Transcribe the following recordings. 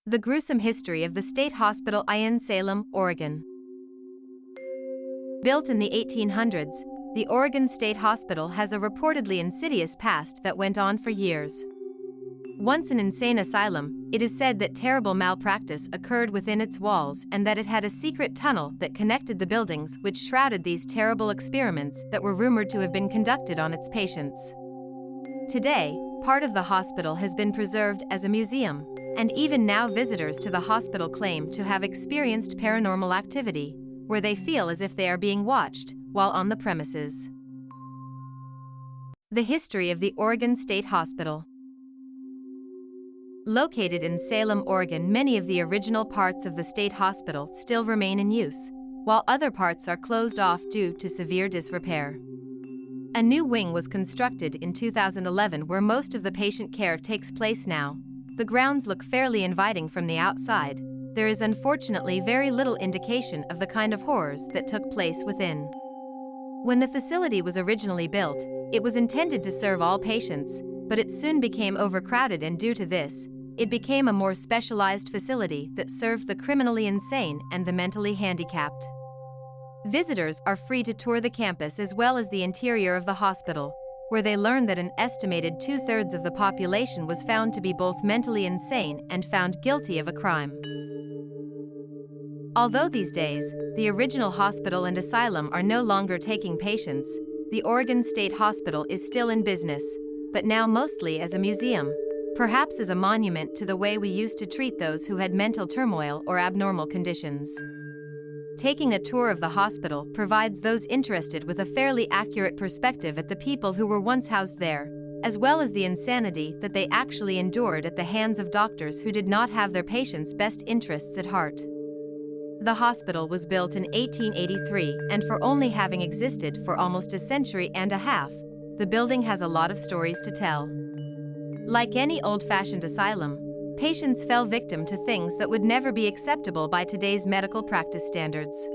The gruesome history of the state hospital in Salem, Oregon. Built in the 1800s, the Oregon State Hospital has a reportedly insidious past that went on for years. Once an insane asylum, it is said that terrible malpractice occurred within its walls and that it had a secret tunnel that connected the buildings which shrouded these terrible experiments that were rumored to have been conducted on its patients. Today, part of the hospital has been preserved as a museum, and even now visitors to the hospital claim to have experienced paranormal activity, where they feel as if they are being watched while on the premises. The history of the Oregon State Hospital. Located in Salem, Oregon, many of the original parts of the state hospital still remain in use, while other parts are closed off due to severe disrepair. A new wing was constructed in 2011 where most of the patient care takes place now. The grounds look fairly inviting from the outside. There is unfortunately very little indication of the kind of horrors that took place within. When the facility was originally built, it was intended to serve all patients, but it soon became overcrowded, and due to this, it became a more specialized facility that served the criminally insane and the mentally handicapped. Visitors are free to tour the campus as well as the interior of the hospital, where they learn that an estimated 2/3 of the population was found to be both mentally insane and found guilty of a crime. Although these days, the original hospital and asylum are no longer taking patients, the Oregon State Hospital is still in business, but now mostly as a museum, perhaps as a monument to the way we used to treat those who had mental turmoil or abnormal conditions. Taking a tour of the hospital provides those interested with a fairly accurate perspective at the people who were once housed there, as well as the insanity that they actually endured at the hands of doctors who did not have their patients' best interests at heart. The hospital was built in 1883, and for only having existed for almost a century and a half, the building has a lot of stories to tell. Like any old-fashioned asylum, patients fell victim to things that would never be acceptable by today's medical practice standards.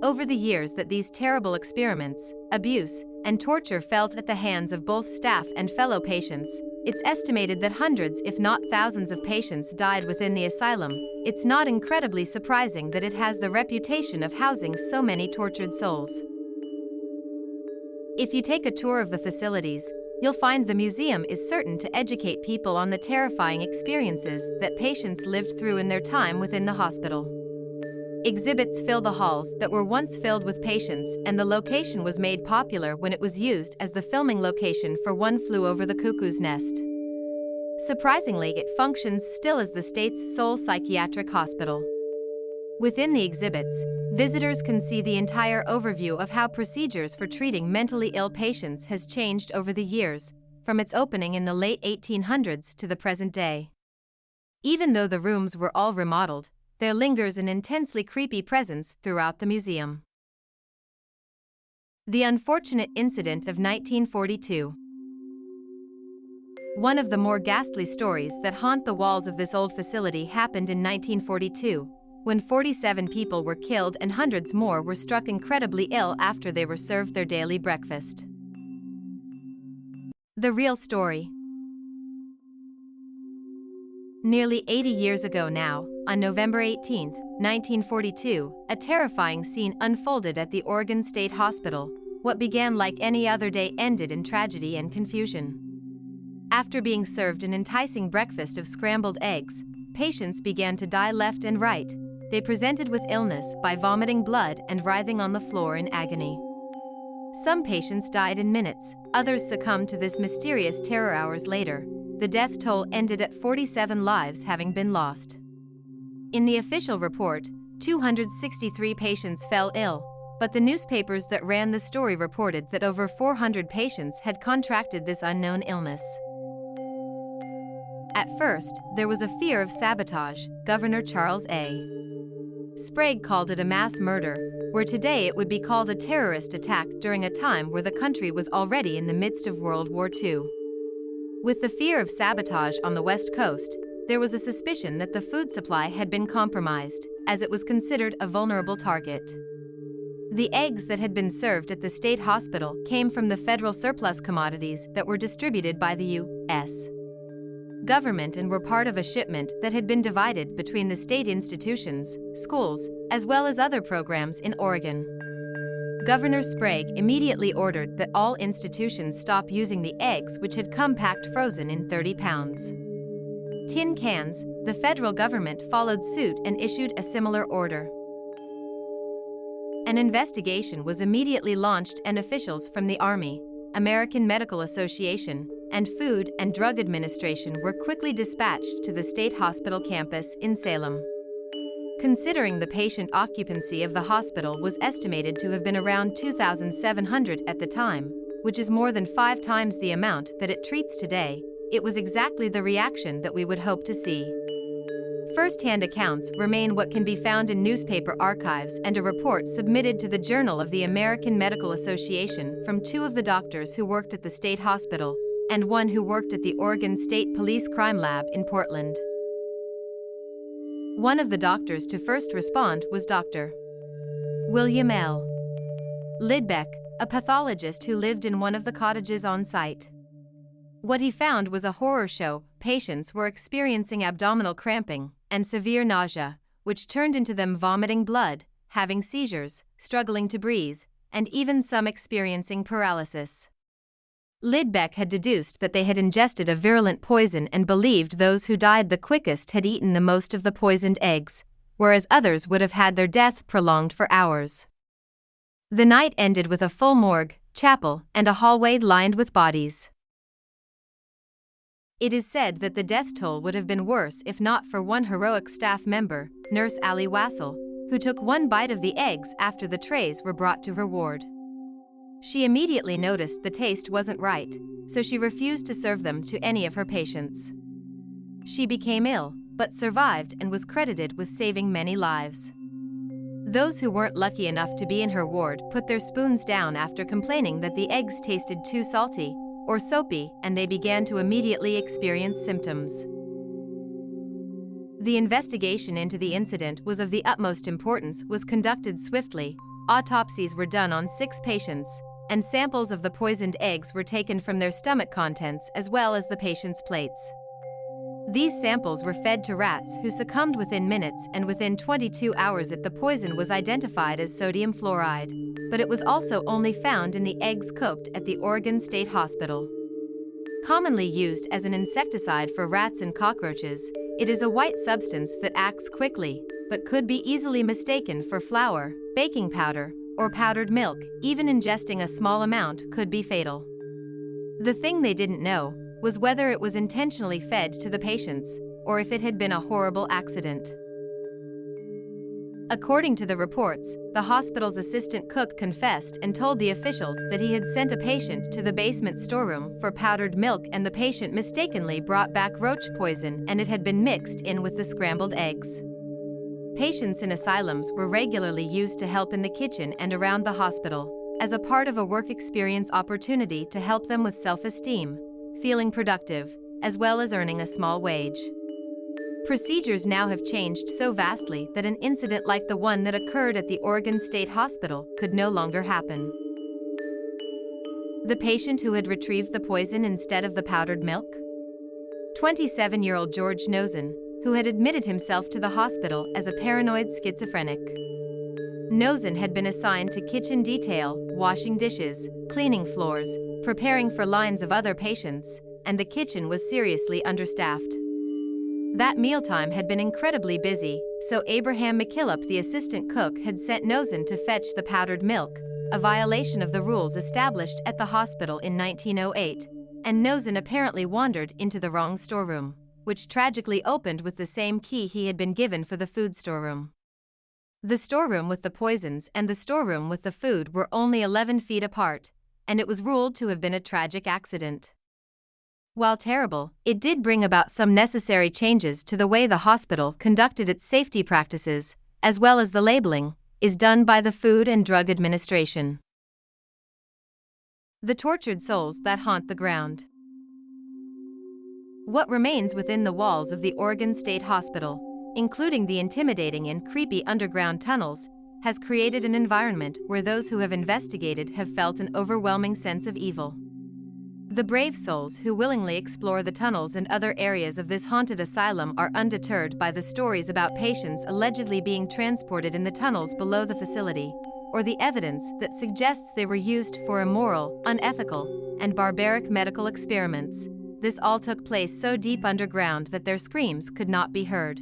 Over the years that these terrible experiments, abuse, and torture felt at the hands of both staff and fellow patients, it's estimated that hundreds if not thousands of patients died within the asylum. It's not incredibly surprising that it has the reputation of housing so many tortured souls. If you take a tour of the facilities, you'll find the museum is certain to educate people on the terrifying experiences that patients lived through in their time within the hospital. Exhibits fill the halls that were once filled with patients, and the location was made popular when it was used as the filming location for One Flew Over the Cuckoo's Nest. Surprisingly, it functions still as the state's sole psychiatric hospital. Within the exhibits, visitors can see the entire overview of how procedures for treating mentally ill patients has changed over the years, from its opening in the late 1800s to the present day. Even though the rooms were all remodeled, there lingers an intensely creepy presence throughout the museum. The unfortunate incident of 1942. One of the more ghastly stories that haunt the walls of this old facility happened in 1942, when 47 people were killed and hundreds more were struck incredibly ill after they were served their daily breakfast. The real story. Nearly 80 years ago now, on November 18, 1942, a terrifying scene unfolded at the Oregon State Hospital. What began like any other day ended in tragedy and confusion. After being served an enticing breakfast of scrambled eggs, patients began to die left and right. They presented with illness by vomiting blood and writhing on the floor in agony. Some patients died in minutes, others succumbed to this mysterious terror hours later. The death toll ended at 47 lives having been lost. In the official report, 263 patients fell ill, but the newspapers that ran the story reported that over 400 patients had contracted this unknown illness. At first, there was a fear of sabotage. Governor Charles A. Sprague called it a mass murder, where today it would be called a terrorist attack during a time where the country was already in the midst of World War II. With the fear of sabotage on the West Coast, there was a suspicion that the food supply had been compromised, as it was considered a vulnerable target. The eggs that had been served at the state hospital came from the federal surplus commodities that were distributed by the U.S. government and were part of a shipment that had been divided between the state institutions, schools, as well as other programs in Oregon. Governor Sprague immediately ordered that all institutions stop using the eggs which had come packed frozen in 30 pounds tin cans. The federal government followed suit and issued a similar order. An investigation was immediately launched and officials from the Army, American Medical Association, and Food and Drug Administration were quickly dispatched to the state hospital campus in Salem. Considering the patient occupancy of the hospital was estimated to have been around 2,700 at the time, which is more than 5 times the amount that it treats today, it was exactly the reaction that we would hope to see. First-hand accounts remain what can be found in newspaper archives and a report submitted to the Journal of the American Medical Association from 2 of the doctors who worked at the state hospital and 1 who worked at the Oregon State Police Crime Lab in Portland. One of the doctors to first respond was Dr. William L. Lidbeck, a pathologist who lived in one of the cottages on site. What he found was a horror show. Patients were experiencing abdominal cramping and severe nausea, which turned into them vomiting blood, having seizures, struggling to breathe, and even some experiencing paralysis. Lidbeck had deduced that they had ingested a virulent poison and believed those who died the quickest had eaten the most of the poisoned eggs, whereas others would have had their death prolonged for hours. The night ended with a full morgue, chapel, and a hallway lined with bodies. It is said that the death toll would have been worse if not for one heroic staff member, Nurse Allie Wassel, who took one bite of the eggs after the trays were brought to her ward. She immediately noticed the taste wasn't right, so she refused to serve them to any of her patients. She became ill, but survived and was credited with saving many lives. Those who weren't lucky enough to be in her ward put their spoons down after complaining that the eggs tasted too salty or soapy, and they began to immediately experience symptoms. The investigation into the incident was of the utmost importance was conducted swiftly. Autopsies were done on 6 patients, and samples of the poisoned eggs were taken from their stomach contents as well as the patients' plates. These samples were fed to rats who succumbed within minutes, and within 22 hours the poison was identified as sodium fluoride, but it was also only found in the eggs cooked at the Oregon State Hospital. Commonly used as an insecticide for rats and cockroaches, it is a white substance that acts quickly, but could be easily mistaken for flour, baking powder, or powdered milk. Even ingesting a small amount could be fatal. The thing they didn't know was whether it was intentionally fed to the patients, or if it had been a horrible accident. According to the reports, the hospital's assistant cook confessed and told the officials that he had sent a patient to the basement storeroom for powdered milk, and the patient mistakenly brought back roach poison and it had been mixed in with the scrambled eggs. Patients in asylums were regularly used to help in the kitchen and around the hospital, as a part of a work experience opportunity to help them with self-esteem, feeling productive, as well as earning a small wage. Procedures now have changed so vastly that an incident like the one that occurred at the Oregon State Hospital could no longer happen. The patient who had retrieved the poison instead of the powdered milk? 27-year-old George Nosen, who had admitted himself to the hospital as a paranoid schizophrenic. Nosen had been assigned to kitchen detail, washing dishes, cleaning floors, preparing for lines of other patients, and the kitchen was seriously understaffed. That mealtime had been incredibly busy, so Abraham McKillop, the assistant cook, had sent Nosen to fetch the powdered milk, a violation of the rules established at the hospital in 1908, and Nosen apparently wandered into the wrong storeroom, which tragically opened with the same key he had been given for the food storeroom. The storeroom with the poisons and the storeroom with the food were only 11 feet apart, and it was ruled to have been a tragic accident. While terrible, it did bring about some necessary changes to the way the hospital conducted its safety practices, as well as the labeling is done by the Food and Drug Administration. The tortured souls that haunt the ground. What remains within the walls of the Oregon State Hospital, including the intimidating and creepy underground tunnels, has created an environment where those who have investigated have felt an overwhelming sense of evil. The brave souls who willingly explore the tunnels and other areas of this haunted asylum are undeterred by the stories about patients allegedly being transported in the tunnels below the facility, or the evidence that suggests they were used for immoral, unethical, and barbaric medical experiments. This all took place so deep underground that their screams could not be heard.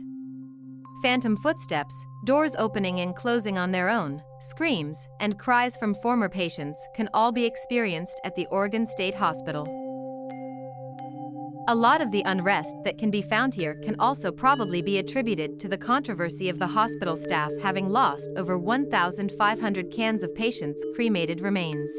Phantom footsteps, doors opening and closing on their own, screams, and cries from former patients can all be experienced at the Oregon State Hospital. A lot of the unrest that can be found here can also probably be attributed to the controversy of the hospital staff having lost over 1,500 cans of patients' cremated remains.